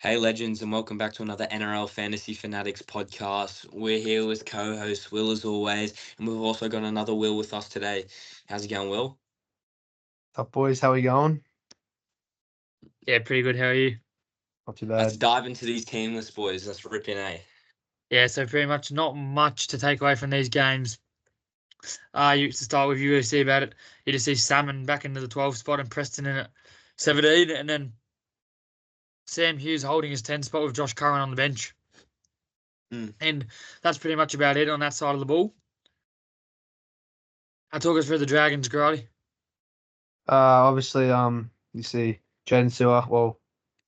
Hey, legends, and welcome back to another NRL Fantasy Fanatics podcast. We're here with co-host Will, as always, and we've also got another Will with us today. How's it going, Will? What's up, boys? How are we going? Yeah, pretty good. How are you? Not too Let's bad. dive into these team lists, boys. Let's rip in, eh? Yeah, so pretty much not much to take away from these games. To start with, you see about it. You just see Salmon back into the 12 spot and Preston in at 17, and then Sam Hughes holding his 10 spot with Josh Curran on the bench. And that's pretty much about it on that side of the ball. I'll talk us through the Dragons, Grady. Obviously, you see Jaden Sewer,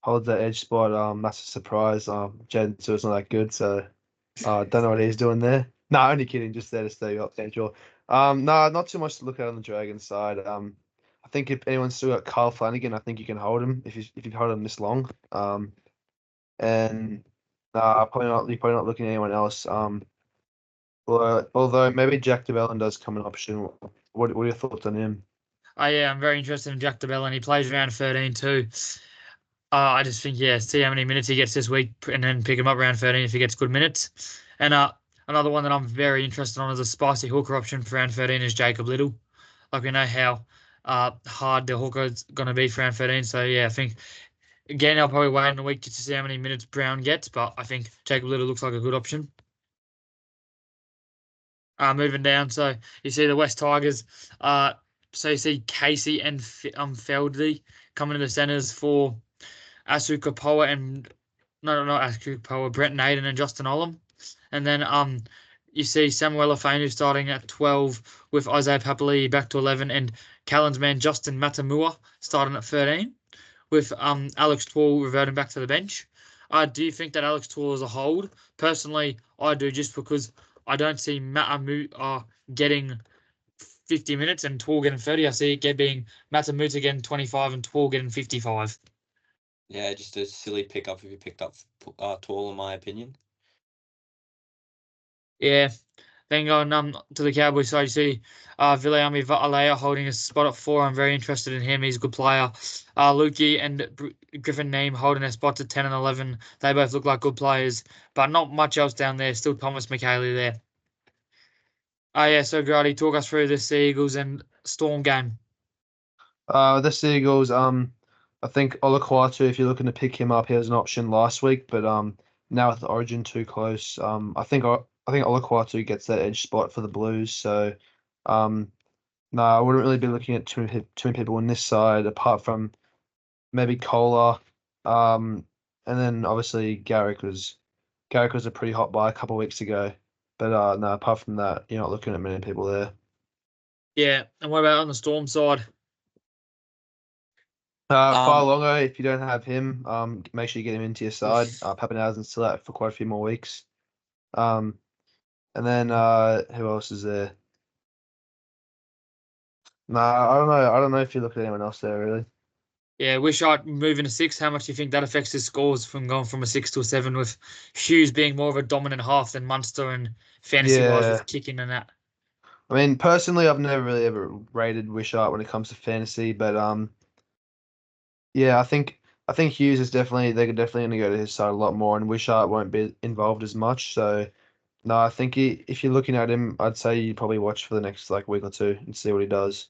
holds that edge spot. That's a surprise. Jaden Sewer's not that good, so don't know what he's doing there. No, only kidding, just there to stay up central. No, not too much to look at on the Dragons side. I think if anyone's still got Kyle Flanagan, I think you can hold him if you've held him this long. And you're probably not looking at anyone else. Although maybe Jack DeBellin does come an option. What are your thoughts on him? Yeah, I'm very interested in Jack DeBellin. He plays around 13 too. I just think, see how many minutes he gets this week and then pick him up around 13 if he gets good minutes. And another one that I'm very interested on as a spicy hooker option for round 13 is Jacob Little. Like, we know how hard the hooker is going to be for round 13. So, yeah, I think, again, I'll probably wait in a week just to see how many minutes Brown gets, but I think Jacob Little looks like a good option. Moving down, so you see the West Tigers. So you see Casey and Feldy coming to the centres for Asu Kapoa and not Asu Kapoa, Brent Naden and Justin Olam. And then you see Samuel Afenu starting at 12 with Isaiah Papali back to 11 and Callan's man Justin Matamua starting at 13 with Alex Twall reverting back to the bench. Do you think that Alex Twall is a hold? Personally, I do, just because I don't see Matamu getting 50 minutes and Twall getting 30. I see it being Matamuta getting 25 and Twall getting 55. Yeah, just a silly pickup if you picked up Twall, in my opinion. Yeah. Then going to the Cowboys side, you see Viliami Va'alea holding a spot at 4. I'm very interested in him. He's a good player. Lukey and Griffin Neem holding their spots at 10 and 11. They both look like good players, but not much else down there. Still Thomas McHaley there. So Grady, talk us through the Seagulls and Storm game. The Seagulls, I think Olaquatu, if you're looking to pick him up, he was an option last week, but now with the Origin too close, I think Olaquatu gets that edge spot for the Blues. So, no, I wouldn't really be looking at too many people on this side, apart from maybe Kohler, and then obviously Garrick was a pretty hot buy a couple of weeks ago. But no, apart from that, you're not looking at many people there. Yeah, and what about on the Storm side? Longo, if you don't have him, make sure you get him into your side. Pappenhausen's still out for quite a few more weeks. And then who else is there? I don't know. I don't know if you look at anyone else there really. Yeah, Wishart moving to 6. How much do you think that affects his scores from going from a 6 to a 7, with Hughes being more of a dominant half than Munster and fantasy-wise with kicking and that? I mean, personally, I've never really ever rated Wishart when it comes to fantasy, but yeah, I think Hughes is definitely they're definitely going to go to his side a lot more, and Wishart won't be involved as much. So no, I think if you're looking at him, I'd say you probably watch for the next week or two and see what he does.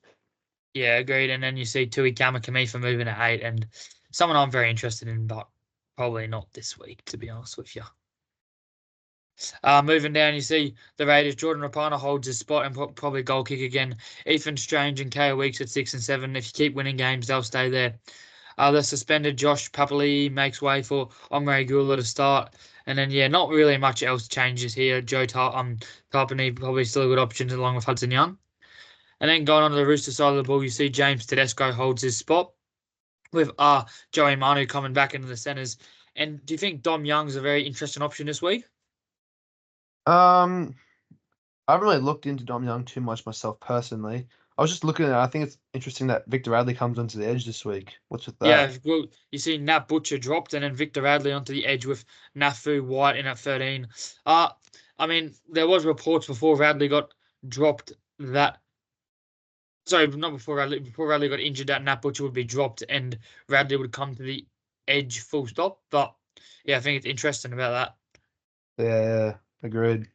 Yeah, agreed. And then you see Tui Kamakamifa moving to 8, and someone I'm very interested in, but probably not this week, to be honest with you. Moving down, you see the Raiders. Jordan Rapana holds his spot and probably goal kick again. Ethan Strange and KO Weeks at 6 and 7. If you keep winning games, they'll stay there. The suspended Josh Papali makes way for Omre Gula to start. And then, not really much else changes here. Joe Tarpany probably still a good option along with Hudson Young. And then going on to the Rooster side of the ball, you see James Tedesco holds his spot with Joey Manu coming back into the centres. And do you think Dom Young's a very interesting option this week? I haven't really looked into Dom Young too much myself personally. I was just looking at it. I think it's interesting that Victor Radley comes onto the edge this week. What's with that? Yeah, well, you see Nat Butcher dropped and then Victor Radley onto the edge with Nafu White in at 13. I mean, there was reports before Radley got dropped that. Sorry, not before Radley. Before Radley got injured, that Nat Butcher would be dropped and Radley would come to the edge full stop. But yeah, I think it's interesting about that. Yeah, agreed.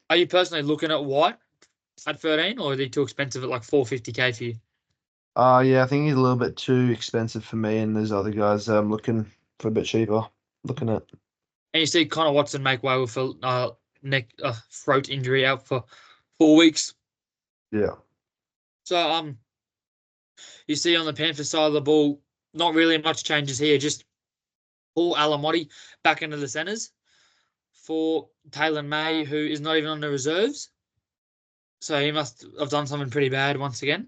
Are you personally looking at White at 13, or are they too expensive at like 450K for you? Yeah, I think he's a little bit too expensive for me, and there's other guys that I'm looking for a bit cheaper. Looking at. And you see Connor Watson make way with a neck throat injury out for 4 weeks. Yeah. So you see on the Panthers side of the ball, not really much changes here. Just Paul Alamotti back into the centres for Taylor May, who is not even on the reserves. So he must have done something pretty bad once again.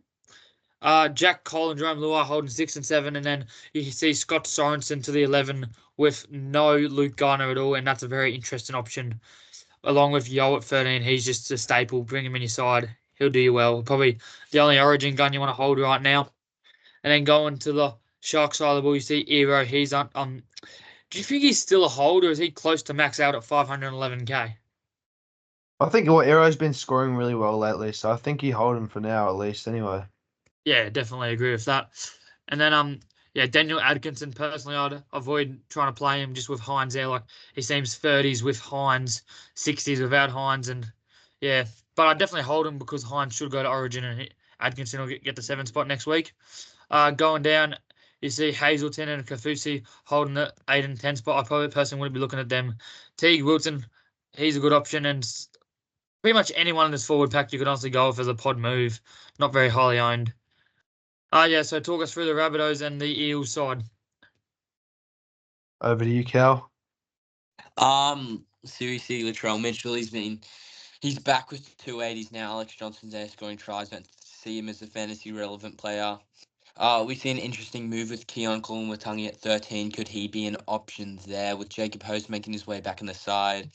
Jack Cole and Jerome Luai holding 6 and 7, and then you see Scott Sorensen to the 11 with no Luke Garner at all, and that's a very interesting option. Along with Yo at 13, he's just a staple. Bring him in your side. He'll do you well. Probably the only origin gun you want to hold right now. And then going to the Shark side of the ball, you see Eero. He's on. Do you think he's still a hold, or is he close to max out at 511K? I think Arrow's been scoring really well lately, so I think you hold him for now at least. Anyway. Yeah, definitely agree with that. And then yeah, Daniel Atkinson, personally, I'd avoid trying to play him just with Hines there. Like, he seems 30s with Hines, 60s without Hines, and yeah, but I'd definitely hold him because Hines should go to Origin, and Atkinson will get the 7 spot next week. Going down, you see Hazelton and Kafusi holding the 8 and 10 spot. I probably personally wouldn't be looking at them. Teague Wilson, he's a good option, and pretty much anyone in this forward pack you could honestly go with as a pod move. Not very highly owned. Yeah, so talk us through the Rabbitohs and the Eels side. Over to you, Cal. Seriously, Latrell Mitchell, he's back with 280s now. Alex Johnson's there scoring tries. Don't see him as a fantasy relevant player. We see an interesting move with Keon Koloamatangi at 13. Could he be an option there with Jacob Host making his way back on the side?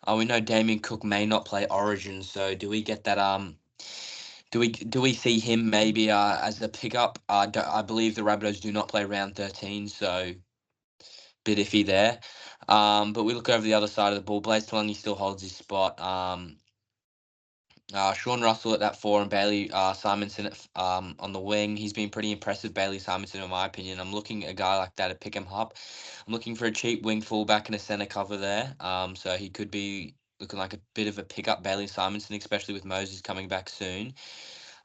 We know Damien Cook may not play Origin, so do we get that? Do we see him maybe as a pickup? I believe the Rabbitohs do not play round 13, so bit iffy there. But we look over the other side of the ball. Blaze Talangi still holds his spot. Sean Russell at that 4 and Bailey Simonson on the wing. He's been pretty impressive, Bailey Simonson, in my opinion. I'm looking at a guy like that to pick him up. I'm looking for a cheap wing fullback and a centre cover there. So he could be looking like a bit of a pickup, Bailey Simonson, especially with Moses coming back soon.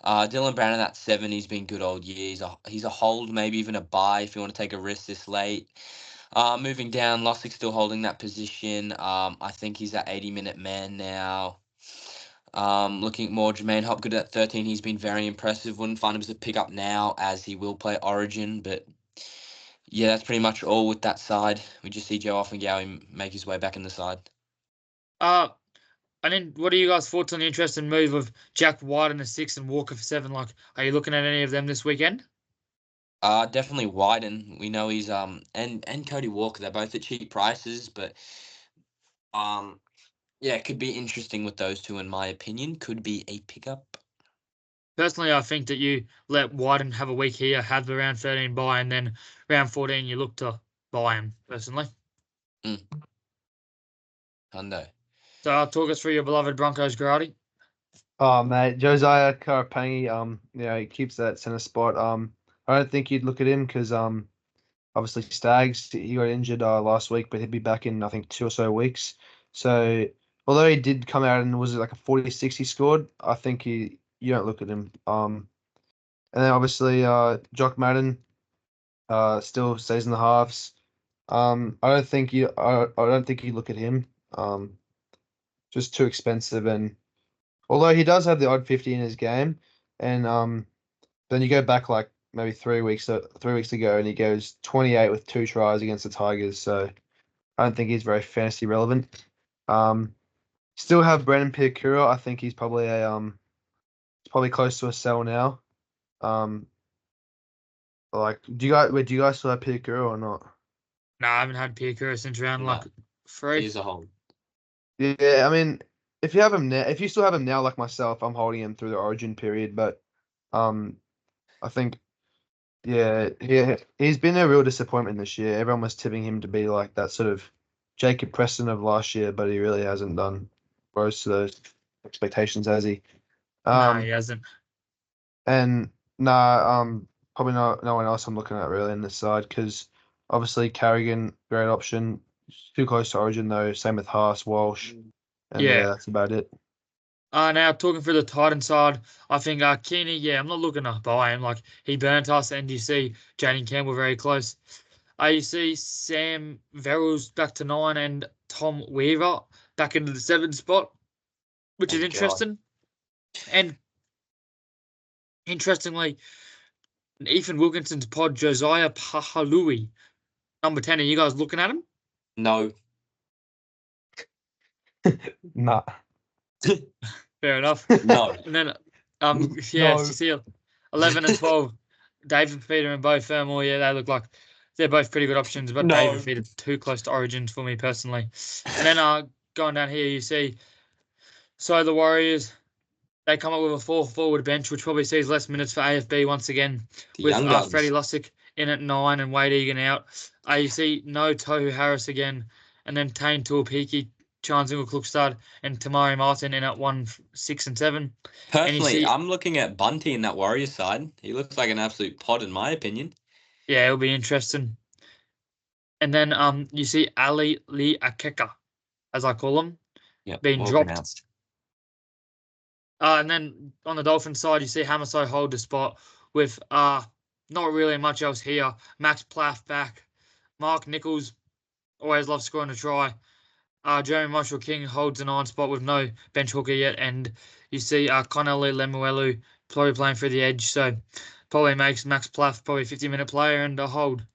Dylan Brown at 7, he's been good old year. He's a hold, maybe even a buy if you want to take a risk this late. Moving down, Lussick's still holding that position. I think he's that 80-minute man now. Looking at more Jermaine Hopgood at 13, he's been very impressive. Wouldn't find him as a pickup now as he will play Origin, but yeah, that's pretty much all with that side. We just see Joe Offengowie make his way back in the side. And then what are you guys' thoughts on the interesting move of Jack White in the 6 and Walker for 7? Like, are you looking at any of them this weekend? Definitely Wyden. We know he's and Cody Walker. They're both at cheap prices, but yeah, it could be interesting with those two. In my opinion, could be a pickup. Personally, I think that you let Wyden have a week here, have the round 13 buy, and then round 14 you look to buy him. Personally, Hundo. So talk us through your beloved Broncos, Grady. Oh mate, Josiah Karapangi, he keeps that center spot. I don't think you'd look at him because obviously Stags, he got injured last week, but he'll be back in I think 2 or so weeks. So although he did come out and was like a 46 he scored, I think you don't look at him. And then obviously Jock Madden still stays in the halves. I don't think you look at him. Just too expensive, and although he does have the odd 50 in his game, and then you go back like maybe 3 weeks ago, and he goes 28 with 2 tries against the Tigers. So I don't think he's very fantasy relevant. Still have Brandon Piakura. I think he's probably he's probably close to a sell now. Like, do you guys still have Piakura or not? No, I haven't had Piakura since round No. like 3. He's a hold. Yeah, I mean, if you have him now, if you still have him now, like myself, I'm holding him through the Origin period. But I think, yeah, he's been a real disappointment this year. Everyone was tipping him to be like that sort of Jacob Preston of last year, but he really hasn't done rose to those expectations, has he? No, he hasn't. And nah, probably not no one else I'm looking at really in this side because obviously Carrigan, great option. too close to Origin though. Same with Haas, Walsh, and Yeah. that's about it. Now talking for the Titan side, I think Keeney, yeah, I'm not looking to buy him. Like he burnt us, and you see Jaden Campbell very close. You see Sam Verrills back to 9 and Tom Weaver back into the 7 spot, which is Thank God. interesting. And interestingly, Ethan Wilkinson's pod, Josiah Pahalui, number 10. Are you guys looking at him? No. Nah. Fair enough. No. And then, No. you see 11 and 12, David Feeder and Bo Fermor. Yeah, they look like they're both pretty good options, but No. David Feeder too close to Origins for me personally. And then going down here, you see, so the Warriors, they come up with a 4-forward bench, which probably sees less minutes for AFB once again, The with young guns. Freddie Lussick in at 9 and Wade Egan out. You see no Tohu Harris again, and then Tane Tuapiki, Charnzingle Klukstad, and Tamari Martin in at 1, 6, and 7. Personally, see- I'm looking at Bunty in that Warriors side. He looks like an absolute pod, in my opinion. Yeah, it'll be interesting. And then you see Ali Lee Akeka, as I call him, Yep, being well dropped. pronounced. And then on the Dolphins side, you see Hamaso hold the spot with not really much else here. Max Plaff back. Mark Nichols always loves scoring a try. Jeremy Marshall King holds the 9 spot with no bench hooker yet. And you see Connelly Lemuelu probably playing for the edge. So probably makes Max Plaff probably a 50-minute player and a hold.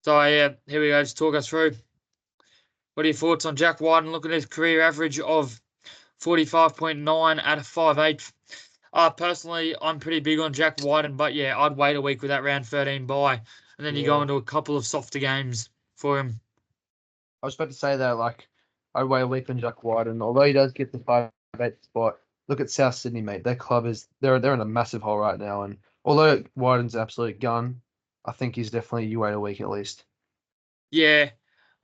So yeah, here we go. Just talk us through. What are your thoughts on Jack White and look at his career average of 45.9 at a 5'8"? Personally, I'm pretty big on Jack Whiten, but yeah, I'd wait a week with that round 13 bye, and then you go Yeah. into a couple of softer games for him. I was about to say that, like, I'd wait a week on Jack White, and although he does get the 5'8" spot, look at South Sydney, mate. Their club they're in a massive hole right now, and although Whiten's an absolute gun, I think he's definitely you wait a week at least. Yeah,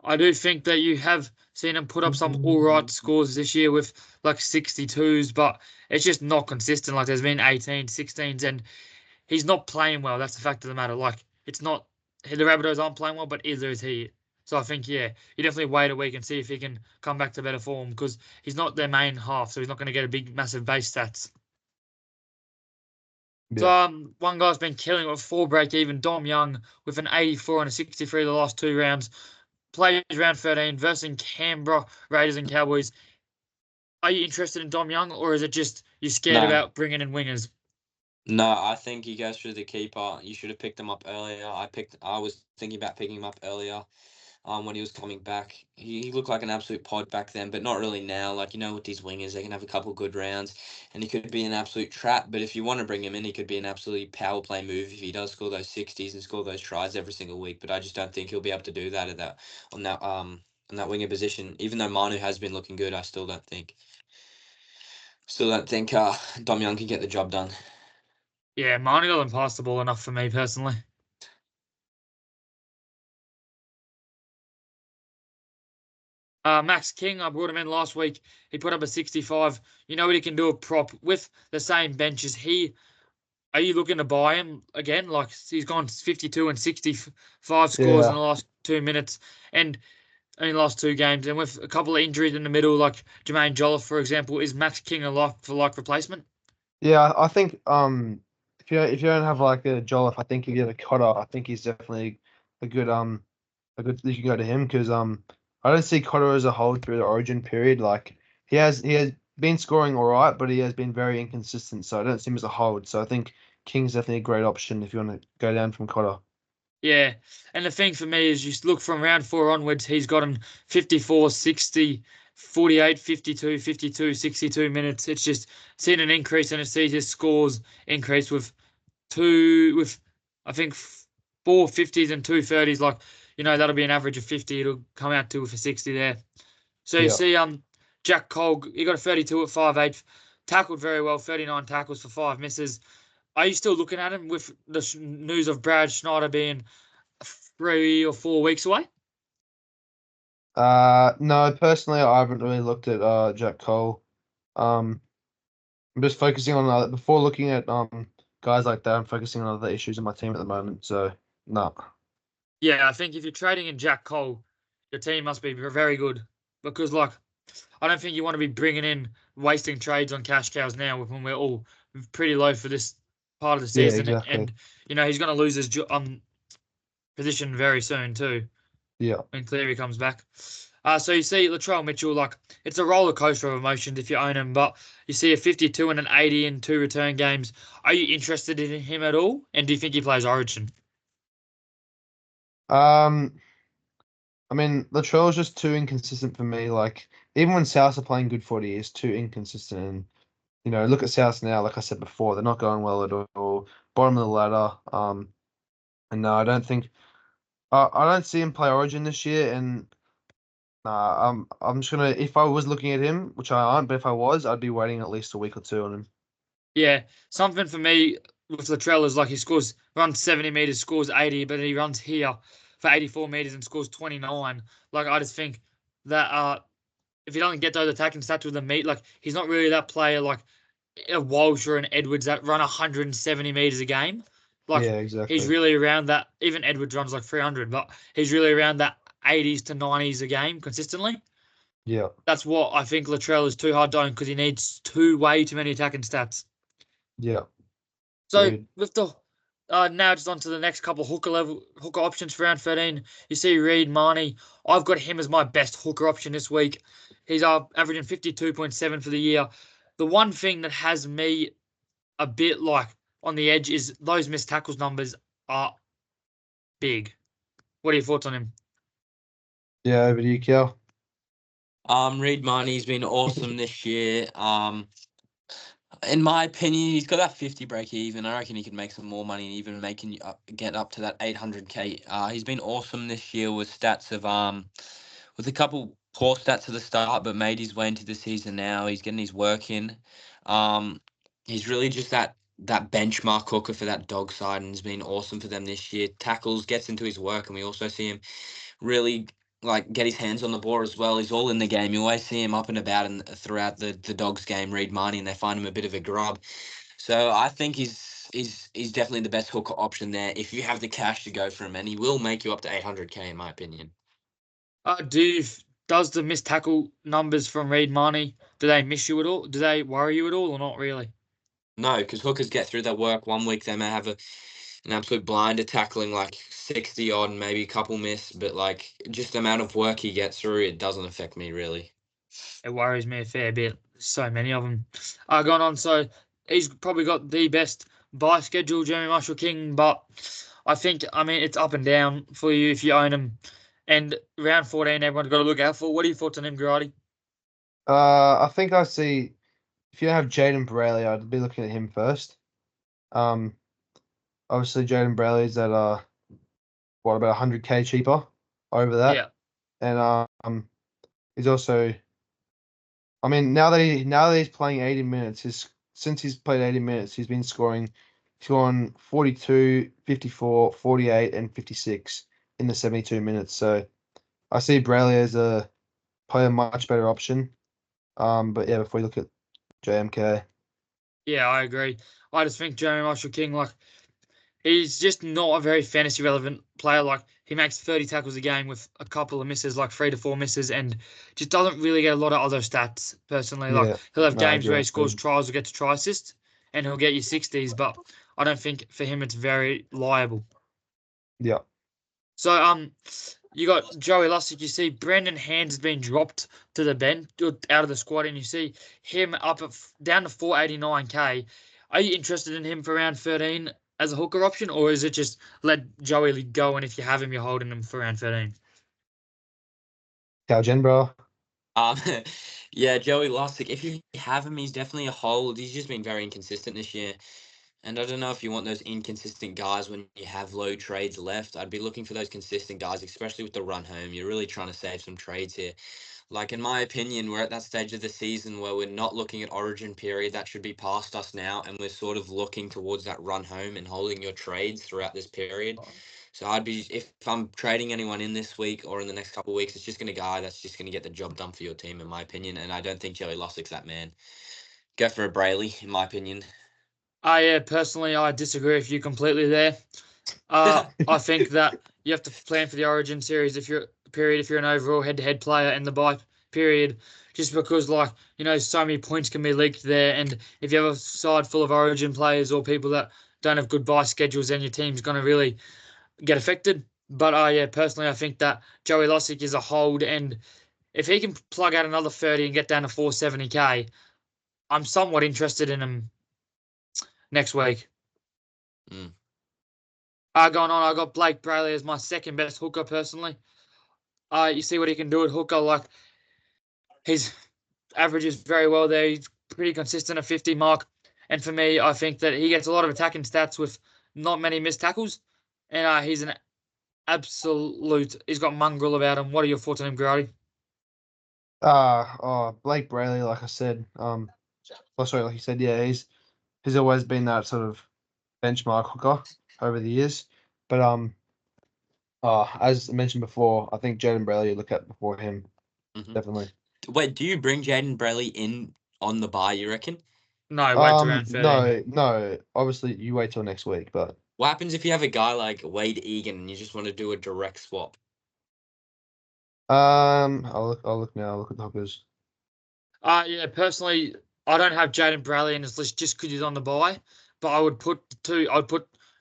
I do think that you have seen him put up some all right scores this year with like 62s, but it's just not consistent. Like there's been 18s, 16s, and he's not playing well. That's the fact of the matter. Like it's not the Rabbitohs aren't playing well, but either is he. So I think you definitely wait a week and see if he can come back to better form because he's not their main half, so he's not going to get a big massive base stats. Yeah. So one guy's been killing it with 4 break even. Dom Young with an 84 and a 63 the last 2 rounds. Plays round 13 versus Canberra Raiders and Cowboys. Are you interested in Dom Young, or is it just you're scared No. about bringing in wingers? No, I think he goes through the keeper. You should have picked him up earlier. I was thinking about picking him up earlier. When he was coming back, he looked like an absolute pod back then, but not really now. Like with these wingers, they can have a couple good rounds, and he could be an absolute trap. But if you want to bring him in, he could be an absolutely power play move if he does score those 60s and score those tries every single week. But I just don't think he'll be able to do that on that winger position. Even though Manu has been looking good, I still don't think. Dom Young can get the job done. Yeah, Marnie doesn't pass the ball enough for me personally. Max King, I brought him in last week. He put up a 65. You know what he can do a prop with the same bench as he. Are you looking to buy him again? Like he's gone 52 and 65 scores in the last 2 minutes and in the last 2 games. And with a couple of injuries in the middle, like Jermaine Jolliffe, for example, is Max King a like replacement? Yeah, I think if you don't have like a Jolliffe, I think if you have a Cotter, I think he's definitely a good you can go to him because I don't see Cotter as a hold through the Origin period. Like he has been scoring all right, but he has been very inconsistent. So I don't see him as a hold. So I think King's definitely a great option if you want to go down from Cotter. Yeah, and the thing for me is you look from round 4 onwards, he's gotten 54, 60, 48, 52, 52, 62 minutes. It's just seen an increase and it sees his scores increase with I think 4 50s and 2 30s. Like, that'll be an average of 50. It'll come out to for 60 there. So you see Jack Cole, he got a 32 at 5'8", tackled very well, 39 tackles for 5 misses. Are you still looking at him with the news of Brad Schneider being 3 or 4 weeks away? No, personally, I haven't really looked at Jack Cole. I'm just focusing on before looking at guys like that. I'm focusing on other issues in my team at the moment. So no. Yeah, I think if you're trading in Jack Cole, your team must be very good because, like, I don't think you want to be bringing in wasting trades on cash cows now when we're all pretty low for this part of the Yeah, season, exactly. and he's going to lose his position very soon too Yeah. when Cleary comes back. So you see Latrell Mitchell, like it's a roller coaster of emotions if you own him, but you see a 52 and an 80 in 2 return games. Are you interested in him at all? And do you think he plays Origin? Um, I mean, Latrell's just too inconsistent for me. Like, even when South are playing good footy, he's too inconsistent. And, look at South now, like I said before, they're not going well at all. Bottom of the ladder. And no, I don't think I don't see him play Origin this year. And nah, I'm just gonna if I was looking at him, which I aren't, but if I was, I'd be waiting at least a week or two on him. Yeah, something for me with Latrell is like he runs 70 meters, scores 80, but he runs here for 84 meters and scores 29. Like I just think that if he doesn't get those attacking stats with the meat, like he's not really that player like a Walsh or an Edwards that run 170 meters a game. Like Yeah, he's exactly. really around that. Even Edwards runs like 300, but he's really around that 80s to 90s a game consistently. Yeah, That's what I think Latrell is too hard to own because he needs way too many attacking stats. yeah, So agreed. with the now just on to the next couple hooker options for round 13. You see Reed Marnie. I've got him as my best hooker option this week. He's averaging 52.7 for the year. The one thing that has me a bit like on the edge is those missed tackles numbers are big. What are your thoughts on him? Yeah, over to you, Kel. Reed Marnie's been awesome this year. In my opinion, he's got that 50 break even. I reckon he could make some more money and even get up to that 800k. He's been awesome this year with stats of with a couple poor stats at the start, but made his way into the season now. He's getting his work in. Um, he's really just that benchmark hooker for that dog side and has been awesome for them this year. Tackles, gets into his work, and we also see him really like get his hands on the ball as well. He's all in the game. You always see him up and about and throughout the Dogs game, Reed Marnie, and they find him a bit of a grub. So I think he's definitely the best hooker option there if you have the cash to go for him, and he will make you up to 800k in my opinion. Does the missed tackle numbers from Reed Marnie, do they miss you at all? Do they worry you at all or not really? No, because hookers get through their work. One week they may have an absolute blinder tackling like 60 odd, maybe a couple miss, but like just the amount of work he gets through, it doesn't affect me really. It worries me a fair bit. So many of them. Going on, so he's probably got the best buy schedule, Jeremy Marshall King, but I mean, it's up and down for you if you own him. And round 14, everyone's got to look out for. What are your thoughts on him, Grady? I think I see if you have Jaden Brayley, I'd be looking at him first. Um, Obviously Jaden Brayley's at what about 100k cheaper over that, Yeah. and he's also, I mean, now that he's playing 80 minutes, since he's played 80 minutes, he's been scoring, he's gone 42, 54, 48, and 56 in the 72 minutes. So I see Brayley as probably a much better option. But yeah, before you look at JMK. Yeah, I agree. I just think Jeremy Marshall King, like, he's just not a very fantasy relevant player. Like, he makes 30 tackles a game with a couple of misses, like 3 to 4 misses, and just doesn't really get a lot of other stats, personally. Like, Yeah, he'll have no, I games where agree. he scores tries or gets a try assist, and he'll get you 60s, but I don't think for him it's very liable. Yeah. So, you got Joey Lussick. You see Brendan Hands has been dropped to the bench, out of the squad, and you see him down to 489k. Are you interested in him for round 13 as a hooker option, or is it just let Joey go and if you have him, you're holding him for round 13? Cal bro. Um, yeah, Joey Lussick. If you have him, he's definitely a hold. He's just been very inconsistent this year. And I don't know if you want those inconsistent guys when you have low trades left. I'd be looking for those consistent guys, especially with the run home. You're really trying to save some trades here. Like, in my opinion, we're at that stage of the season where we're not looking at origin period. That should be past us now. And we're sort of looking towards that run home and holding your trades throughout this period. So if I'm trading anyone in this week or in the next couple of weeks, it's just going to guy that's just going to get the job done for your team, in my opinion. And I don't think Joey Lussick's that man. Go for a Brayley, in my opinion. Yeah, personally, I disagree with you completely there. I think that you have to plan for the Origin series if you're an overall head-to-head player and the bye period, just because so many points can be leaked there, and if you have a side full of Origin players or people that don't have good bye schedules, then your team's going to really get affected. But yeah, personally, I think that Joey Lussick is a hold, and if he can plug out another 30 and get down to 470k, I'm somewhat interested in him next week. Mm. Going on, I got Blake Brayley as my second best hooker personally. You see what he can do at hooker. Like, his average is very well there. He's pretty consistent at 50 mark. And for me, I think that he gets a lot of attacking stats with not many missed tackles. And he's an absolute. He's got mongrel about him. What are your thoughts on him, Grady? Blake Brayley, like I said, sorry, like you said, yeah, he's always been that sort of benchmark hooker over the years. But as mentioned before, I think Jaden Brayley you look at before him, definitely. Wait, do you bring Jaden Brayley in on the bye, you reckon? No, wait till round 13. No. Obviously, you wait till next week. But What happens if you have a guy like Wade Egan and you just want to do a direct swap? I'll look now. I'll look at the hookers. Yeah, personally, I don't have Jaden Brayley in this list just because he's on the bye, but I would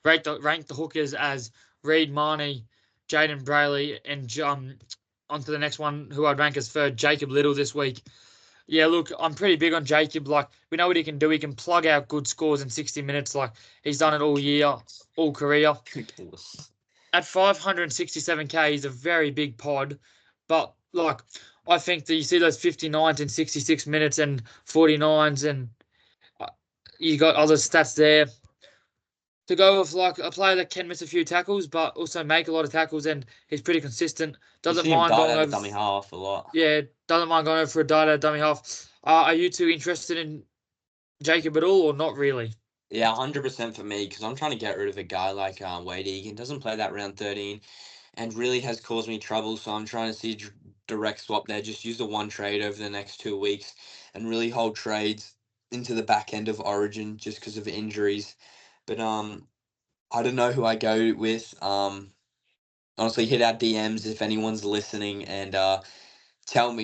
rank the hookers as Reed Marnie, Jaden Brayley, and onto the next one who I'd rank as third, Jacob Little this week. Yeah, look, I'm pretty big on Jacob. Like, we know what he can do. He can plug out good scores in 60 minutes. Like, he's done it all year, all career. At 567k, he's a very big pod. But, like, I think that you see those 59s in 66 minutes and 49s, and you got other stats there. To go with, like, a player that can miss a few tackles, but also make a lot of tackles, and he's pretty consistent. Doesn't mind going over dummy half a lot. Yeah, doesn't mind going over for a data dummy half. Are you two interested in Jacob at all, or not really? Yeah, 100% for me, because I'm trying to get rid of a guy like Wade Egan. Doesn't play that round 13 and really has caused me trouble, so I'm trying to see direct swap there. Just use the one trade over the next 2 weeks and really hold trades into the back end of Origin just because of injuries. But I don't know who I go with. Honestly, hit our DMs if anyone's listening and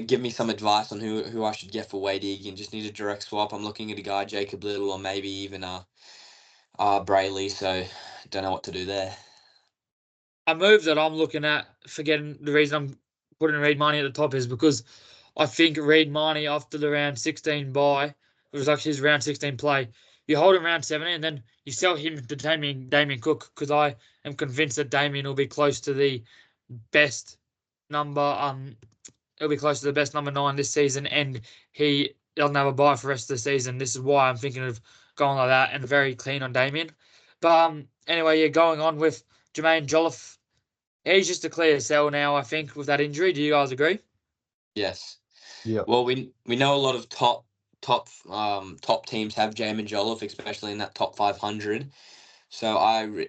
give me some advice on who I should get for Wade Egan. Just need a direct swap. I'm looking at a guy, Jacob Little, or maybe even Brayley, so don't know what to do there. A move that I'm looking at, forgetting the reason I'm putting Reed Marnie at the top is because I think Reed Marnie after the round 16 bye, it was like his round 16 play, you hold him round 17 and then you sell him to Damien Cook, because I am convinced that Damien will be close to the best number. He'll be close to the best number 9 this season, and he doesn't have a bye for the rest of the season. This is why I'm thinking of going like that and very clean on Damien. But anyway, yeah, going on with Jermaine Jolliffe. He's just a clear sell now, I think, with that injury. Do you guys agree? Yes. Yeah. Well, we know a lot of top teams have Jermaine Jolliffe, especially in that top 500. So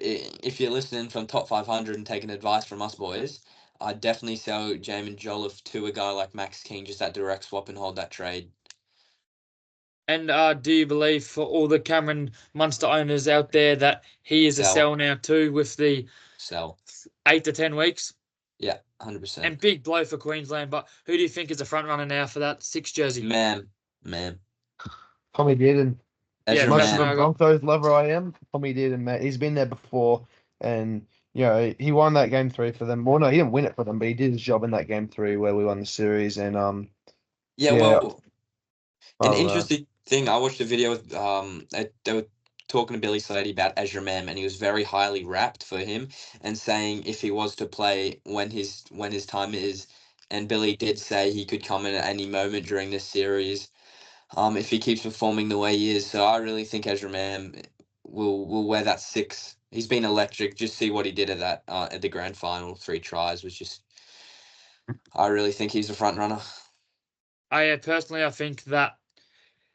if you're listening from top 500 and taking advice from us boys, I'd definitely sell Jermaine Jolliffe to a guy like Max King, just that direct swap and hold that trade. And do you believe, for all the Cameron Munster owners out there, that he is a sell now too, with the sell 8 to 10 weeks? Yeah, 100%. And big blow for Queensland. But who do you think is the front runner now for that 6 jersey? Man. Tommy Dearden. Yeah, As much as a Broncos lover I am, Tommy Dearden, he's been there before, and he won that game 3 for them. Well, no, he didn't win it for them, but he did his job in that game 3 where we won the series. And well, an interesting thing. I watched a video. They were talking to Billy Slady about Azure Mam, and he was very highly rapt for him, and saying if he was to play when his time is, and Billy did say he could come in at any moment during this series, if he keeps performing the way he is. So I really think Azure Mam will wear that 6. He's been electric. Just see what he did at that at the grand final, 3 tries was just. I really think he's the front runner. Personally, I think that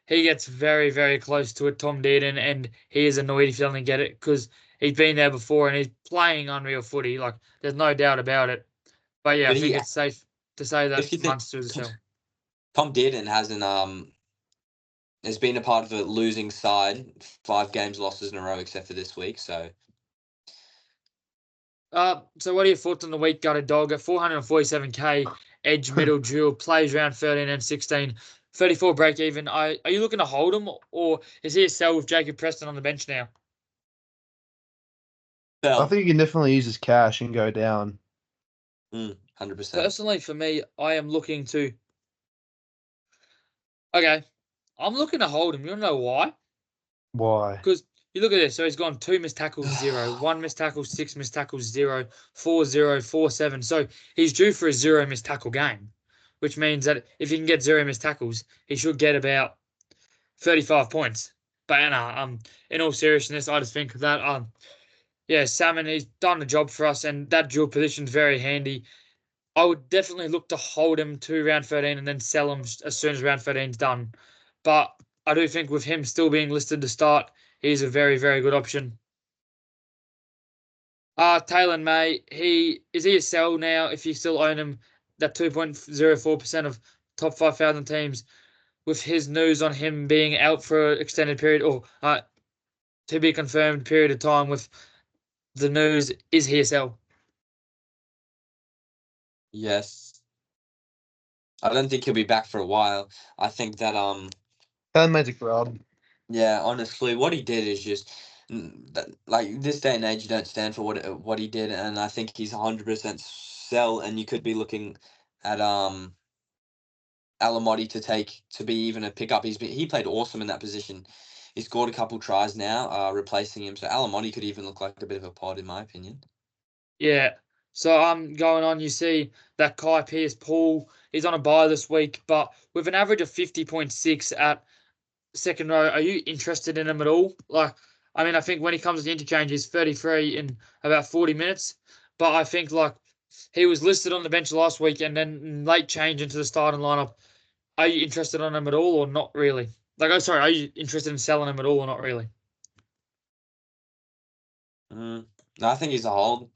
he gets very, very close to it, Tom Dearden, and he is annoyed if he doesn't get it, because he's been there before and he's playing unreal footy. Like, there's no doubt about it. But yeah, I think it's safe to say that Munster is a sell. Tom Dearden has been a part of a losing side, 5 games losses in a row except for this week. So So what are your thoughts on the week gutted dog at 447k edge middle dual plays round 13 and 16, 34 break even? Are you looking to hold him or is he a sell with Jacob Preston on the bench now? I think you can definitely use his cash and go down. 100%. Personally, for me, I am looking to. Okay, I'm looking to hold him. You want to know why? Why? Because you look at this. So he's gone 2 missed tackles, 0, 1 missed tackle, 6 missed tackles, 0, 4, 0, 4, 7. So he's due for a 0 missed tackle game, which means that if he can get 0 missed tackles, he should get about 35 points. But in all seriousness, I just think that yeah, Salmon, he's done the job for us, and that dual position's very handy. I would definitely look to hold him to round 13 and then sell him as soon as round 13's done. But I do think with him still being listed to start, he's a very, very good option. Taylor May, he a sell now if you still own him, that 2.04% of top 5,000 teams, with his news on him being out for an extended period or to be confirmed period of time with the news, is he a sell? Yes. I don't think he'll be back for a while. I think that That made a grub. yeah, honestly, what he did is just like this day and age, you don't stand for what he did, and I think he's 100% sell. And you could be looking at Alamotti to be even a pickup. He played awesome in that position. He scored a couple tries now, replacing him. So Alamotti could even look like a bit of a pod, in my opinion. Yeah. So going on, you see that Kai Pearce-Paul is on a bye this week, but with an average of 50.6 at second row, are you interested in him at all? Like, I mean, I think when he comes to the interchange, he's 33 in about 40 minutes, but I think like he was listed on the bench last week and then late change into the starting lineup. Are you interested on him at all or not really? Like, oh, sorry, are you interested in selling him at all or not really? No, I think he's a hold.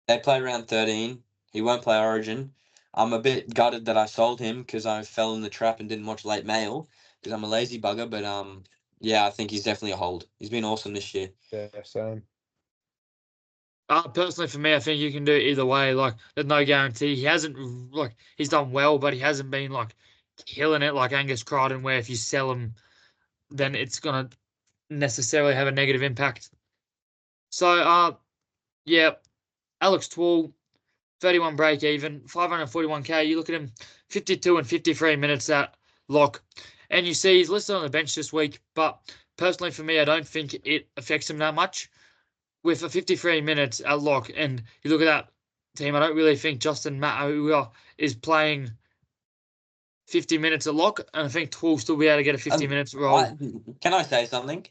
They play round 13. He won't play Origin. I'm a bit gutted that I sold him because I fell in the trap and didn't watch late mail because I'm a lazy bugger. But yeah, I think he's definitely a hold. He's been awesome this year. Yeah, same. Personally, for me, I think you can do it either way. Like, there's no guarantee. He hasn't he's done well, but he hasn't been like killing it like Angus Crichton, where if you sell him, then it's gonna necessarily have a negative impact. So, yeah, Alex Twall, 31 break even, 541k. You look at him, 52 and 53 minutes at lock, and you see he's listed on the bench this week. But personally, for me, I don't think it affects him that much. With a 53 minutes at lock, and you look at that team, I don't really think Justin Ma'aua is playing 50 minutes at lock, and I think Twall will still be able to get a 50 minutes role. Can I say something?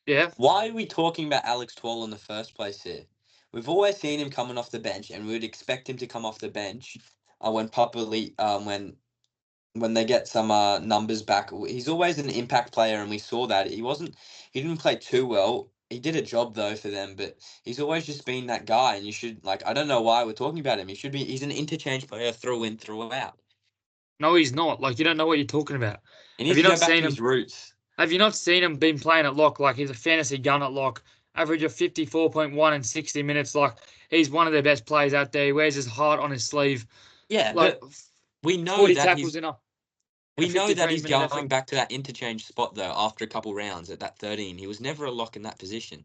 Yeah. Why are we talking about Alex Twall in the first place here? We've always seen him coming off the bench, and we would expect him to come off the bench when properly when they get some numbers back. He's always an impact player, and we saw that he didn't play too well. He did a job though for them, but he's always just been that guy. And you should I don't know why we're talking about him. He's an interchange player through in, through out. No, he's not. Like, you don't know what you're talking about. He needs to go back to his roots. Have you not seen him been playing at lock? Like, he's a fantasy gun at lock. Average of 54.1 in 60 minutes. Like, he's one of the best players out there. He wears his heart on his sleeve. Yeah, like, but we know 40 that tackles in a we know that he's 53-minute going effort. back to that interchange spot though after a couple rounds at that 13. He was never a lock in that position.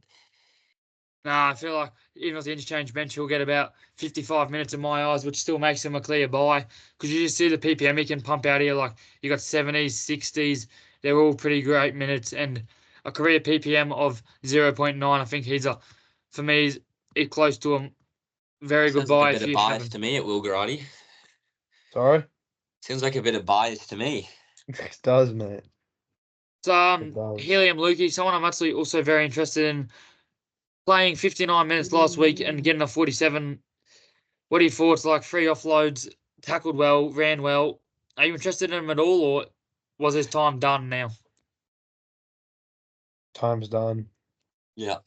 Nah, I feel like even with the interchange bench, he'll get about 55 minutes in my eyes, which still makes him a clear buy. Because you just see the PPM he can pump out here. Like, you got 70s, 60s. They're all pretty great minutes. And a career PPM of 0.9. I think for me, he's close to a very good Sounds like buy a if bit of you bias haven't. to me at Will Garati. Sorry? Sounds like a bit of bias to me. It does, mate. So, It does. Helium Lukey, someone I'm actually also very interested in, playing 59 minutes last week and getting a 47. What are your thoughts? Like, 3 offloads, tackled well, ran well. Are you interested in him at all, or was his time done now? Time's done. Yeah.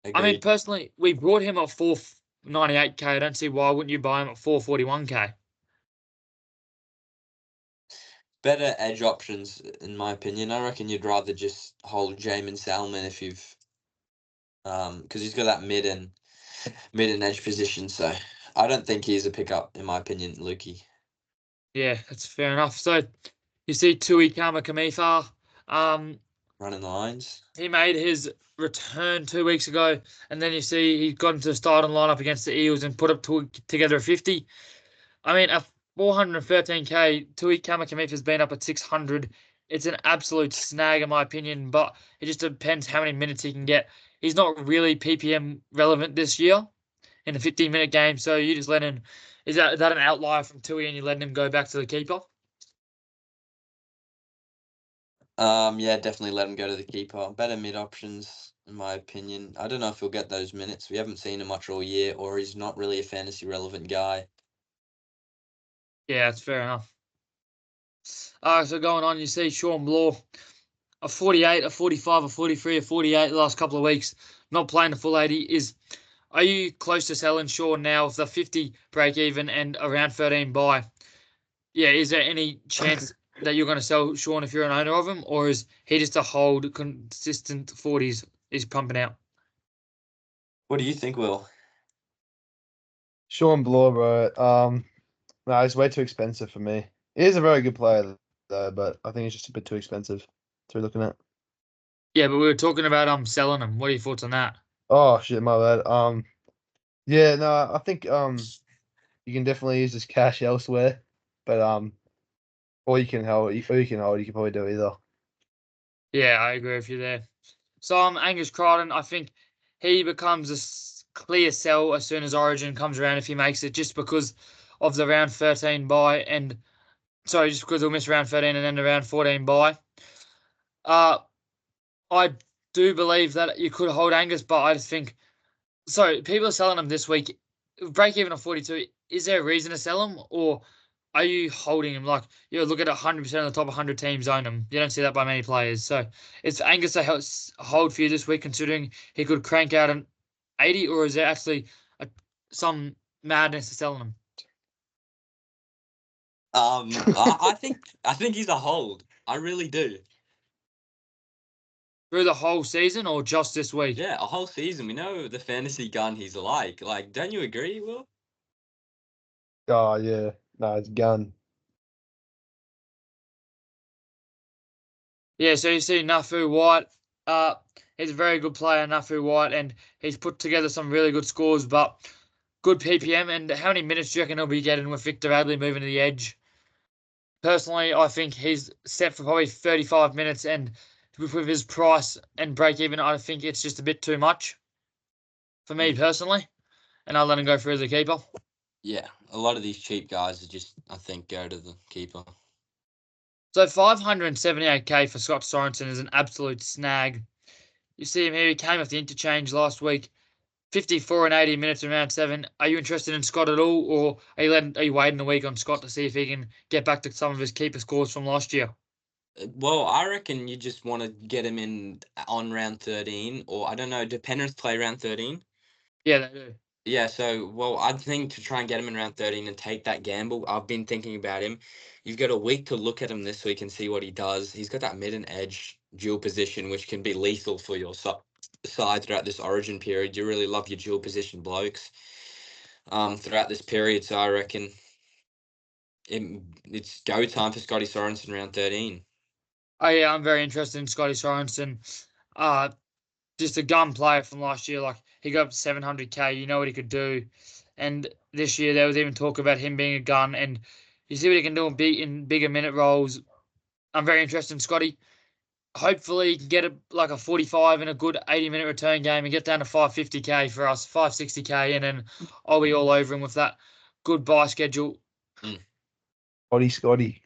I mean, Agreed. personally, we brought him at 498k. I don't see why wouldn't you buy him at 441k. Better edge options, in my opinion. I reckon you'd rather just hold Jamin Salmon if you've because he's got that mid and mid and edge position. So I don't think he's a pickup, in my opinion, Lukey. Yeah, that's fair enough. So you see Tui Kamikamifa, Running the lines. he made his return 2 weeks ago, and then you see he got into the starting lineup against the Eels and put up together a 50. I mean, at 413k, Tui Kamikamifa has been up at 600. It's an absolute snag, in my opinion, but it just depends how many minutes he can get. He's not really PPM relevant this year in a 15-minute game, so you just let him. Is that an outlier from Tui, and you letting him go back to the keeper? Yeah, definitely let him go to the keeper. Better mid options, in my opinion. I don't know if he'll get those minutes. We haven't seen him much all year, or he's not really a fantasy relevant guy. Yeah, that's fair enough. So going on, you see Sean Blaw, a 48, a 45, a 43, a 48 the last couple of weeks, not playing the full 80. Are you close to selling Sean now with the 50 break even and around 13 buy? Yeah, is there any chance that you're going to sell Sean if you're an owner of him, or is he just a hold consistent 40s he's pumping out? What do you think, Will? Sean Bloor, bro. No, he's way too expensive for me. He is a very good player though, but I think he's just a bit too expensive to be looking at. Yeah, but we were talking about selling him. What are your thoughts on that? Oh shit, my bad. Yeah, no, I think you can definitely use this cash elsewhere, but or you can hold. If you can hold, you can probably do either. Yeah, I agree with you there. So Angus Crichton, I think he becomes a clear sell as soon as Origin comes around if he makes it, just because of the round 13 buy and sorry, just because he'll miss round 13 and then the round 14 buy. I do believe that you could hold Angus, but I just think so. People are selling him this week. Break even of 42. Is there a reason to sell him, or are you holding him? Like you look at 100% of the top 100 teams own him. You don't see that by many players. So is Angus a hold for you this week, considering he could crank out an 80, or is there actually some madness to selling him? I think he's a hold. I really do. Through the whole season, or just this week? Yeah, a whole season. We know the fantasy gun he's like. Like, don't you agree, Will? Oh yeah, no, it's gun. Yeah, so you see Nafu White. He's a very good player, Nafu White, and he's put together some really good scores, but good PPM. And how many minutes do you reckon he'll be getting with Victor Adley moving to the edge? Personally, I think he's set for probably 35 minutes, and with his price and break even, I think it's just a bit too much for me personally, and I'll let him go through the keeper. Yeah, a lot of these cheap guys are just, I think, go to the keeper. So 578k for Scott Sorensen is an absolute snag. You see him here, he came off the interchange last week. 54 and 80 minutes in round 7. Are you interested in Scott at all, or are you waiting a week on Scott to see if he can get back to some of his keeper scores from last year? Well, I reckon you just want to get him in on round 13, or I don't know, do Penrith play round 13? Yeah, they do. Yeah, so, well, I think to try and get him in round 13 and take that gamble, I've been thinking about him. You've got a week to look at him this week and see what he does. He's got that mid and edge dual position, which can be lethal for your side throughout this origin period. You really love your dual position blokes throughout this period, so I reckon it's go time for Scotty Sorensen round 13. Oh, yeah, I'm very interested in Scotty Sorensen. Just a gun player from last year. Like, he got up to 700k. You know what he could do. And this year, there was even talk about him being a gun. And you see what he can do in bigger minute roles. I'm very interested in Scotty. Hopefully, he can get a 45 in a good 80-minute return game and get down to 550k for us, 560k, and then I'll be all over him with that good buy schedule. Scotty.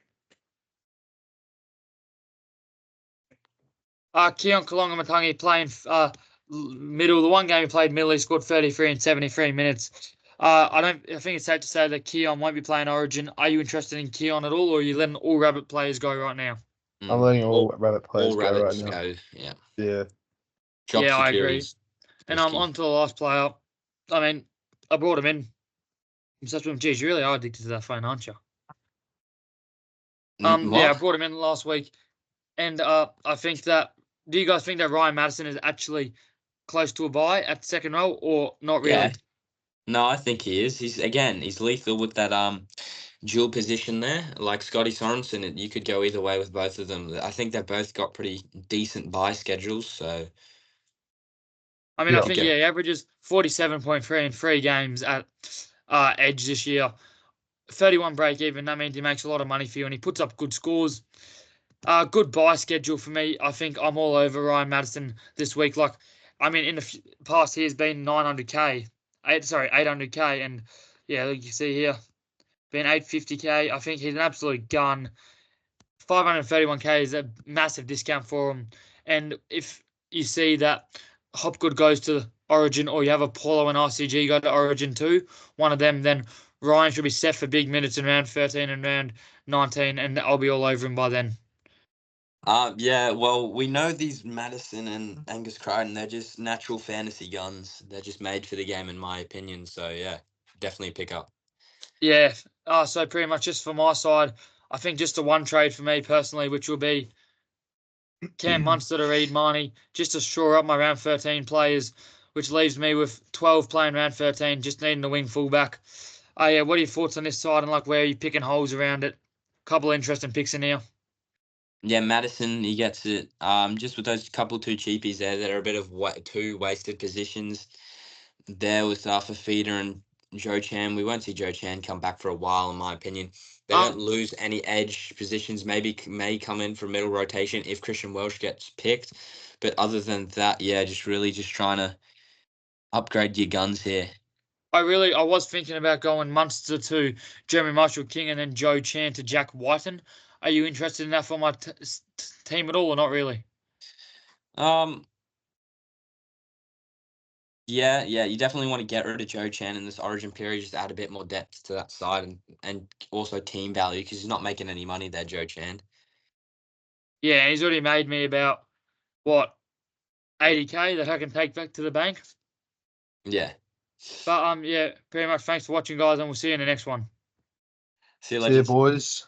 Keon Kalonga-Matangi playing middle. The one game he played middle, he scored 33 in 73 minutes. I think it's safe to say that Keon won't be playing Origin. Are you interested in Keon at all, or are you letting all Rabbit players go right now? I'm letting all Rabbit players all go rabbits right now. go, yeah. Yeah. Job Yeah, I agree. securities. And I'm on to the last player. I mean, I brought him in. I'm such a geez, you really are addicted to that phone, aren't you? Yeah, I brought him in last week, and I think that. Do you guys think that Ryan Madison is actually close to a buy at the second row, or not really? Yeah, No, I think he is. He's lethal with that dual position there. Like Scotty Sorensen, you could go either way with both of them. I think they've both got pretty decent bye schedules, so I mean, I Yeah. think, okay. he averages 47.3 in 3 games at Edge this year. 31 break even. That means he makes a lot of money for you, and he puts up good scores. Good buy schedule for me. I think I'm all over Ryan Madison this week. Like, I mean, in the past, he has been 900k, 800k, and yeah, like you see here, been 850k. I think he's an absolute gun. 531k is a massive discount for him. And if you see that Hopgood goes to Origin, or you have Apollo and RCG go to Origin too, one of them, then Ryan should be set for big minutes in round 13 and round 19, and I'll be all over him by then. Yeah, well, we know these Madison and Angus Crichton, they're just natural fantasy guns. They're just made for the game, in my opinion. So yeah, definitely pick up. Yeah. So pretty much just for my side, I think just the one trade for me personally, which will be Cam Munster to Reed Marnie, just to shore up my round 13 players, which leaves me with 12 playing round 13, just needing a wing fullback. Yeah, what are your thoughts on this side, and like where are you picking holes around it? Couple interesting picks in here. Yeah, Madison, he gets it. Just with those couple two cheapies there that are a bit of two wasted positions there with Fafita and Joe Chan. We won't see Joe Chan come back for a while, in my opinion. They don't Um, lose any edge positions. Maybe may come in for middle rotation if Christian Welsh gets picked. But other than that, yeah, just really just trying to upgrade your guns here. I was thinking about going Munster to Jeremy Marshall King and then Joe Chan to Jack Whiten. Are you interested in that for my team at all, or not really? Um, yeah, you definitely want to get rid of Joe Chan in this Origin period, just add a bit more depth to that side and also team value because he's not making any money there, Joe Chan. Yeah, he's already made me about what 80k that I can take back to the bank. Yeah. But yeah, pretty much thanks for watching, guys, and we'll see you in the next one. See you, See you, legends. boys.